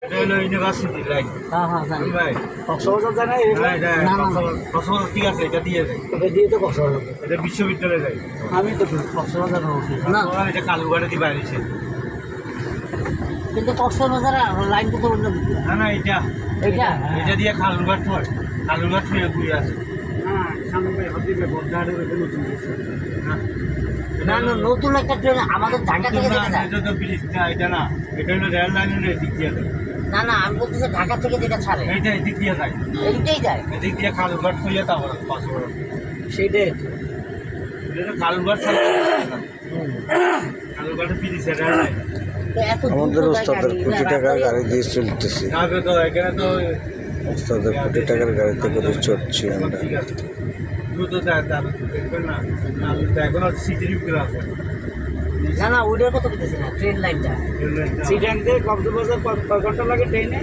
এটা হলো university line. হ্যাঁ হ্যাঁ জানি। ভাই কক্সবাজার জানা কক্সবাজার ঠিক আছে, এটা দিয়ে দেয়। এটা দিয়ে তো কক্সবাজার। এটা বিশ্ববিদ্যালয়ে যায়। আমি তো কক্সবাজার উঠি না, এটা কালুঘাটে দিয়ে বাইরেছে। কিন্তু কক্সবাজার লাইন তো অন্য দিকে। না না, এটা এটা এটা দিয়ে কালুঘাট হয়। কালুঘাট হয়ে ঘুরে আসে। হ্যাঁ সামনে হদিবে বদ্দারের এটা নতুন কিছু। না না না, নতুন একটা ট্রেন আমাদের ঢাকা থেকে যেটা যায়। এটা তো ব্রিজ না, এটা না, এটা হলো রেল লাইনের এদিক দিয়ে যায়। না না, আমি বলতেছি ঢাকা থেকে যেটা ছাড়ে এইটা এদিক দিয়ে যায়। এইটাই যায়। এদিক দিয়ে কালুঘাট হয়ে তারপর পাঁচবড়। সেটাই এটা কালুঘাট ছাড়া কালুঘাটে ব্রিজ রেল লাইন। তো এত আমাদের ওস্তাদের কোটি টাকার গাড়ি দিয়ে চলতেছি। তারপরে তো এখানে তো ওস্তাদের কোটি টাকার গাড়িতে করে চড়ছি আমরা। ঠিক আছে, দ্রুত দেখবেন না, নাহলে তো এখনো সিটির ভিতরে আছে। না না, ওইটার কথা বলতেছি না, ট্রেন লাইনটা। রেল লাইনটা। সিটাং থেকে কক্সবাজার কয় ঘন্টা লাগে ট্রেনে?